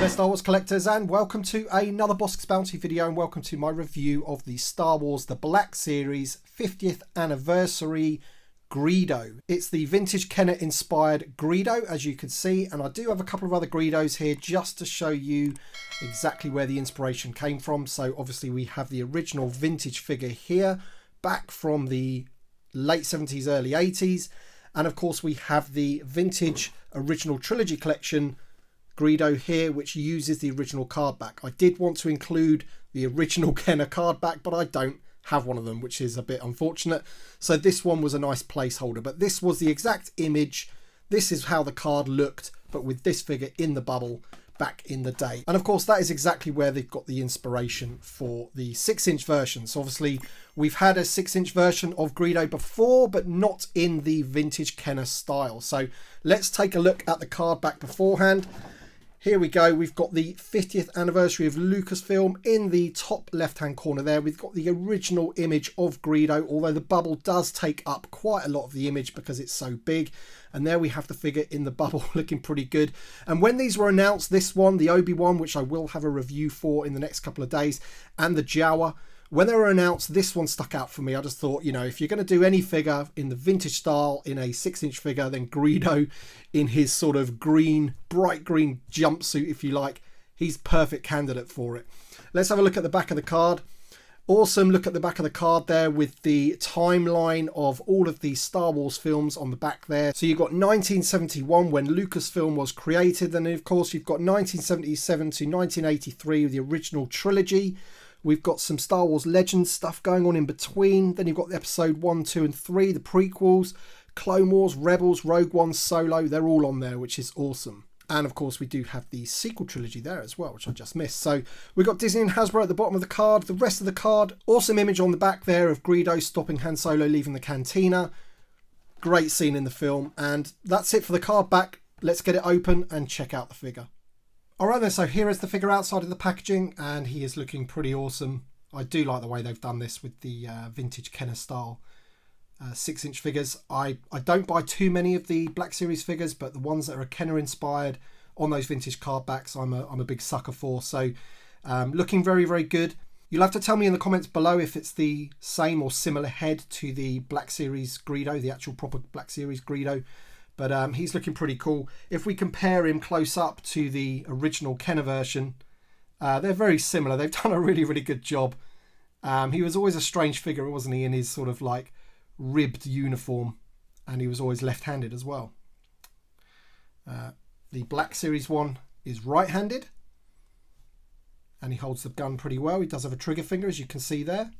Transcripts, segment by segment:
there, Star Wars collectors, and welcome to another Bossk's Bounty video, and welcome to my review of the Star Wars The Black Series 50th Anniversary Greedo. It's the vintage Kenner inspired Greedo, as you can see, and I do have a couple of other Greedos here just to show you exactly where the inspiration came from. So obviously we have the original vintage figure here, back from the late 70s, early 80s, and of course we have the vintage original trilogy collection Greedo here, which uses the original card back. I did want to include the original Kenner card back, but I don't have one of them, which is a bit unfortunate. So this one was a nice placeholder, but this was the exact image. This is how the card looked, but with this figure in the bubble back in the day. And of course that is exactly where they've got the inspiration for the 6-inch version. So obviously we've had a 6-inch version of Greedo before, but not in the vintage Kenner style. So let's take a look at the card back beforehand. Here we go. We've got the 50th anniversary of Lucasfilm in the top left hand corner there. We've got the original image of Greedo, although the bubble does take up quite a lot of the image because it's so big. And there we have the figure in the bubble looking pretty good. And when these were announced, this one, the Obi-Wan, which I will have a review for in the next couple of days, and the Jawa, when they were announced, this one stuck out for me. I just thought, you know, if you're going to do any figure in the vintage style in a 6-inch figure, then Greedo in his sort of green, bright green jumpsuit, if you like, he's perfect candidate for it. Let's have a look at the back of the card. Awesome look at the back of the card there with the timeline of all of the Star Wars films on the back there. So you've got 1971 when Lucasfilm was created. And of course you've got 1977 to 1983 with the original trilogy. We've got some Star Wars Legends stuff going on in between. Then you've got the episode 1, 2 and 3, the prequels, Clone Wars, Rebels, Rogue One, Solo. They're all on there, which is awesome. And of course we do have the sequel trilogy there as well, which I just missed. So we've got Disney and Hasbro at the bottom of the card. The rest of the card, awesome image on the back there of Greedo stopping Han Solo leaving the cantina. Great scene in the film. And that's it for the card back. Let's get it open and check out the figure. Alright then, so here is the figure outside of the packaging, and he is looking pretty awesome. I do like the way they've done this with the vintage Kenner style 6-inch figures. I don't buy too many of the Black Series figures, but the ones that are Kenner inspired on those vintage card backs I'm a big sucker for. So looking very, very good. You'll have to tell me in the comments below if it's the same or similar head to the Black Series Greedo, the actual proper Black Series Greedo. But he's looking pretty cool. If we compare him close up to the original Kenner version, they're very similar. They've done a really, really good job. He was always a strange figure, wasn't he, in his sort of like ribbed uniform. And he was always left-handed as well. The Black Series one is right-handed. And he holds the gun pretty well. He does have a trigger finger, as you can see there.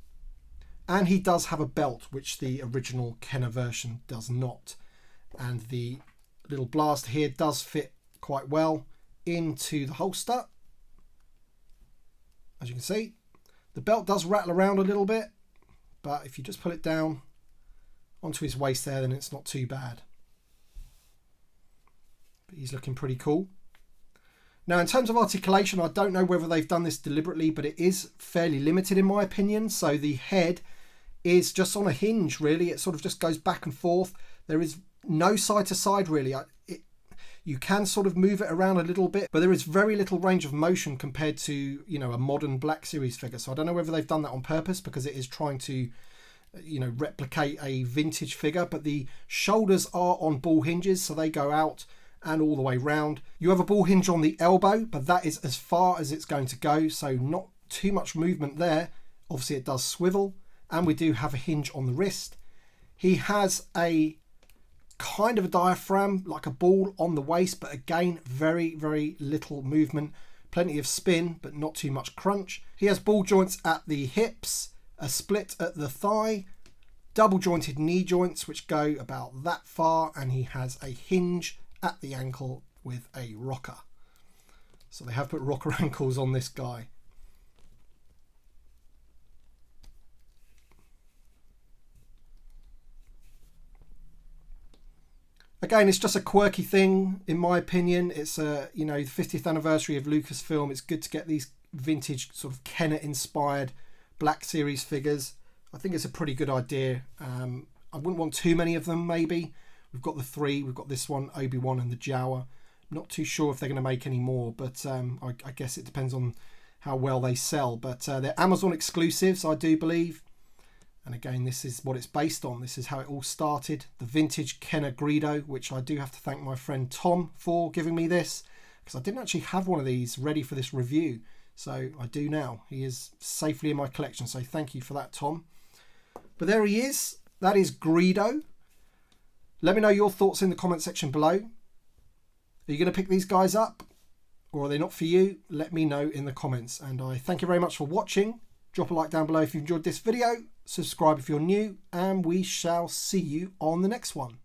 And he does have a belt, which the original Kenner version does not. And the little blast here does fit quite well into the holster. As you can see, the belt does rattle around a little bit, but if you just pull it down onto his waist there, then it's not too bad. But he's looking pretty cool. Now, in terms of articulation, I don't know whether they've done this deliberately, but it is fairly limited in my opinion. So the head is just on a hinge, really. It sort of just goes back and forth. There is no side to side really. You can sort of move it around a little bit, but there is very little range of motion compared to, you know, a modern Black Series figure. So I don't know whether they've done that on purpose because it is trying to, you know, replicate a vintage figure. But the shoulders are on ball hinges, so they go out and all the way round. You have a ball hinge on the elbow, but that is as far as it's going to go, so not too much movement there. Obviously it does swivel, and we do have a hinge on the wrist. He has a kind of a diaphragm, like a ball on the waist, but again, very, very little movement. Plenty of spin, but not too much crunch. He has ball joints at the hips, a split at the thigh, double jointed knee joints, which go about that far, and he has a hinge at the ankle with a rocker. So they have put rocker ankles on this guy. Again, it's just a quirky thing, in my opinion. It's a, you know, the 50th anniversary of Lucasfilm. It's good to get these vintage sort of Kenner-inspired Black Series figures. I think it's a pretty good idea. I wouldn't want too many of them, maybe. We've got the 3. We've got this one, Obi-Wan and the Jawa. Not too sure if they're going to make any more, but I guess it depends on how well they sell. But they're Amazon exclusives, I do believe. And again, this is what it's based on. This is how it all started. The vintage Kenner Greedo, which I do have to thank my friend Tom for giving me this, because I didn't actually have one of these ready for this review. So I do now. He is safely in my collection. So thank you for that, Tom. But there he is. That is Greedo. Let me know your thoughts in the comment section below. Are you going to pick these guys up, or are they not for you? Let me know in the comments. And I thank you very much for watching. Drop a like down below if you enjoyed this video. Subscribe if you're new, and we shall see you on the next one.